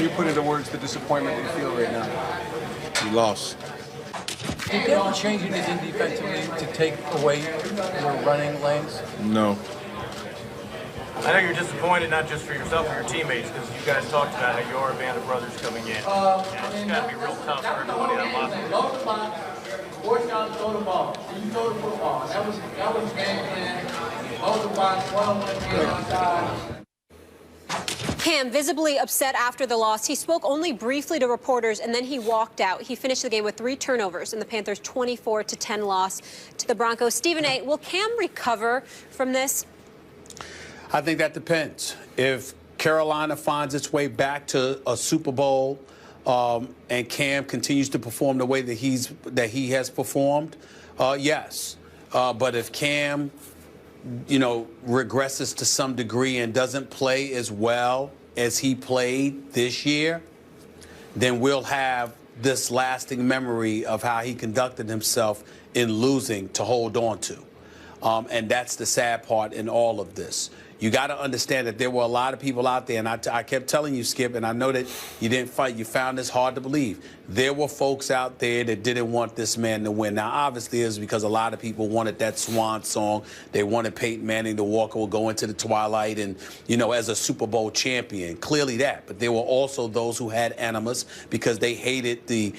you put into words the disappointment that you feel right now? We lost. Did they ever change anything defensively to take away your running lanes? No. I know you're disappointed, not just for yourself, but your teammates, because you guys talked about how you are a band of brothers coming in. And it's got to be real tough for everybody in that locker room. Fourth down, throw the ball. You throw the football. That was game plan. Hold the box, one-on-one game on side. Cam, visibly upset after the loss, he spoke only briefly to reporters and then he walked out. He finished the game with 3 turnovers in the Panthers' 24-10 loss to the Broncos. Stephen A., will Cam recover from this? I think that depends. If Carolina finds its way back to a Super Bowl and Cam continues to perform the way that he has performed, yes. But if Cam, regresses to some degree and doesn't play as well as he played this year, then we'll have this lasting memory of how he conducted himself in losing to hold on to. And that's the sad part in all of this. You got to understand that there were a lot of people out there, and I kept telling you, Skip, and I know that you didn't fight. You found this hard to believe. There were folks out there that didn't want this man to win. Now, obviously, it was because a lot of people wanted that swan song. They wanted Peyton Manning to walk or go into the twilight and, as a Super Bowl champion. Clearly that. But there were also those who had animus because they hated the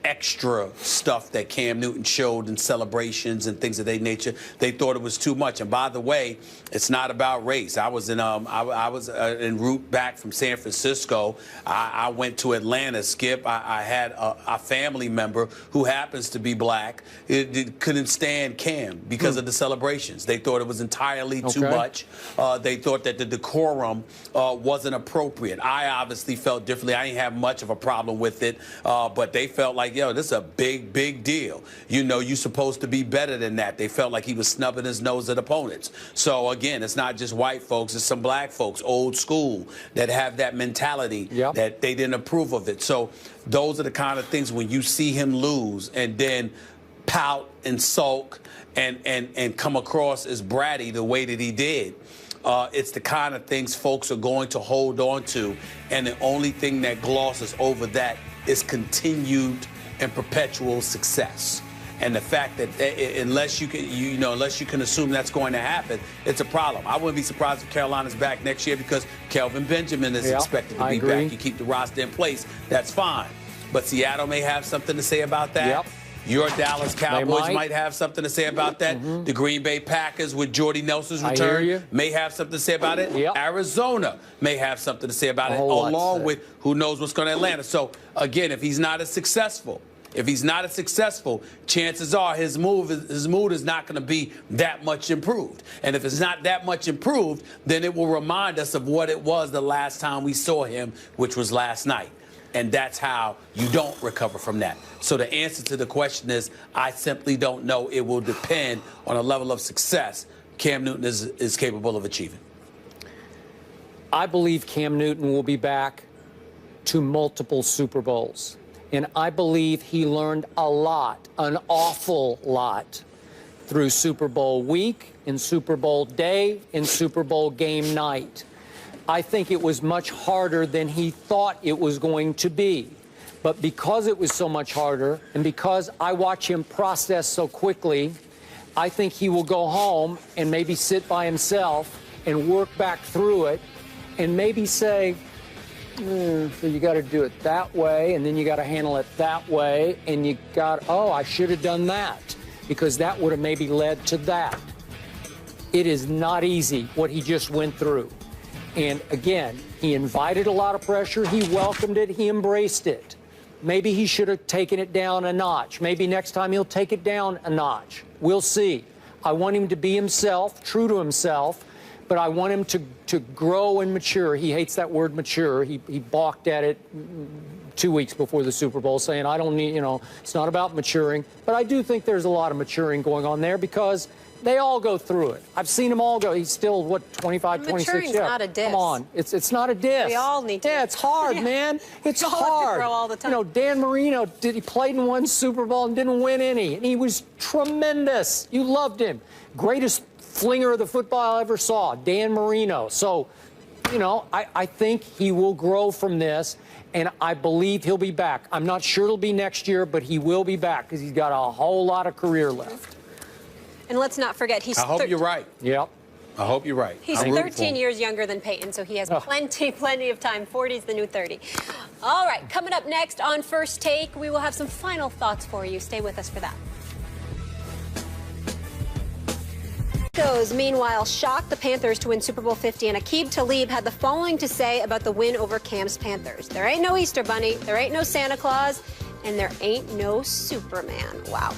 extra stuff that Cam Newton showed in celebrations and things of that nature. They thought it was too much. And by the way, it's not about race. I was in en route back from San Francisco. I went to Atlanta, Skip. I had a family member who happens to be black. It couldn't stand Cam because of the celebrations. They thought it was entirely too much. They thought that the decorum wasn't appropriate. I obviously felt differently. I didn't have much of a problem with it, but they felt like, this is a big, big deal. You're supposed to be better than that. They felt like he was snubbing his nose at opponents. So, again, it's not just white folks. It's some black folks, old school, that have that mentality that they didn't approve of it. So those are the kind of things when you see him lose and then pout and sulk and come across as bratty the way that he did. It's the kind of things folks are going to hold on to. And the only thing that glosses over that is continued and perpetual success. And the fact that unless you can assume that's going to happen, it's a problem. I wouldn't be surprised if Carolina's back next year because Kelvin Benjamin is expected to be back. You keep the roster in place, that's fine. But Seattle may have something to say about that. Your Dallas Cowboys might have something to say about that. The Green Bay Packers with Jordy Nelson's return may have something to say about it. Arizona may have something to say about it, along with who knows what's going to Atlanta. So, again, if he's not as successful, chances are his mood is not going to be that much improved. And if it's not that much improved, then it will remind us of what it was the last time we saw him, which was last night. And that's how you don't recover from that. So the answer to the question is, I simply don't know. It will depend on a level of success Cam Newton is capable of achieving. I believe Cam Newton will be back to multiple Super Bowls. And I believe he learned a lot, an awful lot, through Super Bowl week, in Super Bowl day, in Super Bowl game night. I think it was much harder than he thought it was going to be. But because it was so much harder, and because I watch him process so quickly, I think he will go home and maybe sit by himself and work back through it and maybe say, so you got to do it that way, and then you got to handle it that way, and you got, I should have done that, because that would have maybe led to that. It is not easy what he just went through. And again, he invited a lot of pressure. He welcomed it. He embraced it. Maybe he should have taken it down a notch. Maybe next time he'll take it down a notch. We'll see. I want him to be himself, true to himself, but I want him to grow and mature. He hates that word mature. He balked at it 2 weeks before the Super Bowl, saying, I don't need, it's not about maturing. But I do think there's a lot of maturing going on there because they all go through it. I've seen them all go. He's still, 25, 26? Maturing's not a diss. Come on. It's not a diss. We all need to. Yeah, it's hard, man. It's hard. Have to grow all the time. Dan Marino, he played in one Super Bowl and didn't win any. And he was tremendous. You loved him. Greatest flinger of the football I ever saw, Dan Marino. So you know, I think he will grow from this, and I believe he'll be back. I'm not sure it'll be next year, but he will be back because he's got a whole lot of career left. And let's not forget, he's I hope you're right. Yep. I hope you're right. He's 13 years younger than Peyton, so he has plenty of time. 40 is the new 30. All right, coming up next on First Take, we will have some final thoughts for you. Stay with us for that. Meanwhile, shocked the Panthers to win Super Bowl 50, and Aqib Talib had the following to say about the win over Cam's Panthers. There ain't no Easter Bunny, there ain't no Santa Claus, and there ain't no Superman. Wow.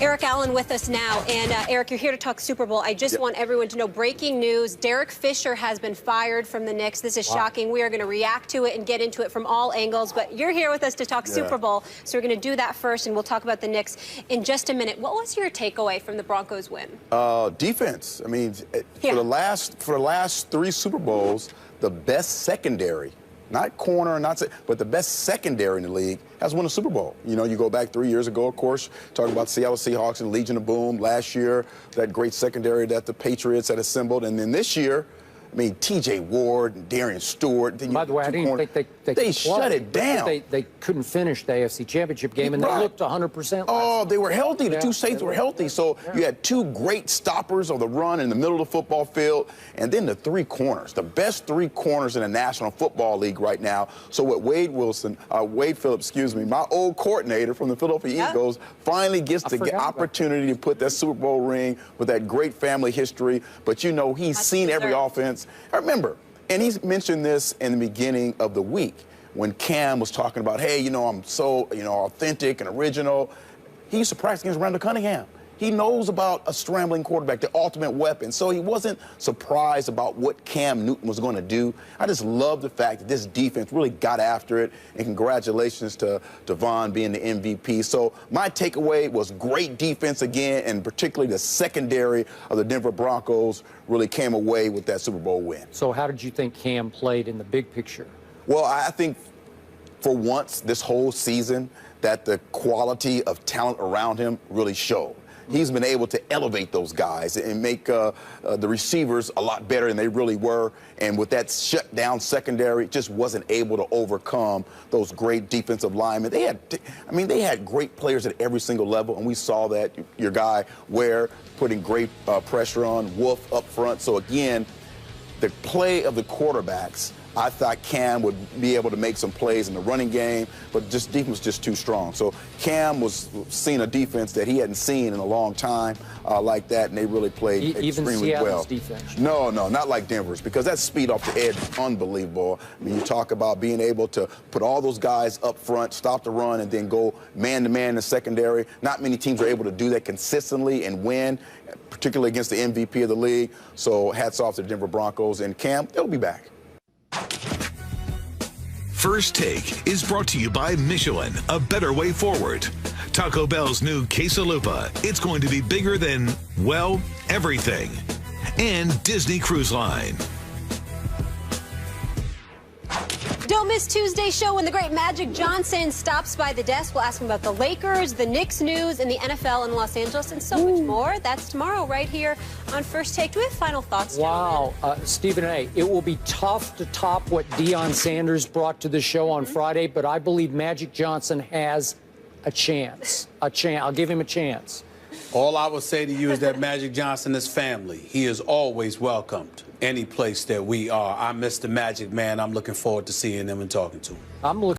Eric Allen with us now. And Eric, you're here to talk Super Bowl. I just want everyone to know, breaking news, Derek Fisher has been fired from the Knicks. This is shocking. We are going to react to it and get into it from all angles. But you're here with us to talk Super Bowl, so we're going to do that first, and we'll talk about the Knicks in just a minute. What was your takeaway from the Broncos win? Defense. I mean, for the last 3 Super Bowls, the best secondary, not corner, but the best secondary in the league has won a Super Bowl. You know, you go back 3 years ago, of course, talking about the Seattle Seahawks and Legion of Boom last year, that great secondary that the Patriots had assembled. And then this year, I mean, T.J. Ward and Darian Stewart. By the way, I didn't think they shut it down. They couldn't finish the AFC Championship game, and they looked 100%. Oh, they were healthy. The 2 safeties were healthy. So you had 2 great stoppers of the run in the middle of the football field, and then the 3 corners, the best 3 corners in the National Football League right now. So what Wade Phillips, my old coordinator from the Philadelphia Eagles, finally gets the opportunity to put that Super Bowl ring with that great family history. But, you know, he's seen every offense. I remember, and he's mentioned this in the beginning of the week when Cam was talking about, hey, you know, I'm so, you know, authentic and original. He used to practice against Randall Cunningham. He knows about a scrambling quarterback, the ultimate weapon. So he wasn't surprised about what Cam Newton was going to do. I just love the fact that this defense really got after it. And congratulations to Devon being the MVP. So my takeaway was great defense again, and particularly the secondary of the Denver Broncos really came away with that Super Bowl win. So how did you think Cam played in the big picture? Well, I think for once this whole season that the quality of talent around him really showed. He's been able to elevate those guys and make the receivers a lot better than they really were. And with that shutdown secondary, just wasn't able to overcome those great defensive linemen. They had great players at every single level, and we saw that. Your guy Ware putting great pressure on Wolf up front. So again, the play of the quarterbacks, I thought Cam would be able to make some plays in the running game, but just defense was just too strong. So Cam was seeing a defense that he hadn't seen in a long time like that, and they really played extremely well. Defense. No, not like Denver's, because that speed off the edge is unbelievable. I mean, you talk about being able to put all those guys up front, stop the run, and then go man-to-man in the secondary. Not many teams are able to do that consistently and win, particularly against the MVP of the league. So hats off to the Denver Broncos, and Cam, they'll be back. First Take is brought to you by Michelin, a better way forward. Taco Bell's new Quesalupa, it's going to be bigger than, well, everything. And Disney Cruise Line. Don't miss Tuesday's show when the great Magic Johnson stops by the desk. We'll ask him about the Lakers, the Knicks news, and the NFL in Los Angeles, and so much more. That's tomorrow right here on First Take. Do we have final thoughts, gentlemen? Wow. Stephen A., it will be tough to top what Deion Sanders brought to the show on Friday, but I believe Magic Johnson has a chance. I'll give him a chance. All I would say to you is that Magic Johnson is family. He is always welcomed any place that we are. I miss the Magic Man. I'm looking forward to seeing him and talking to him. I'm looking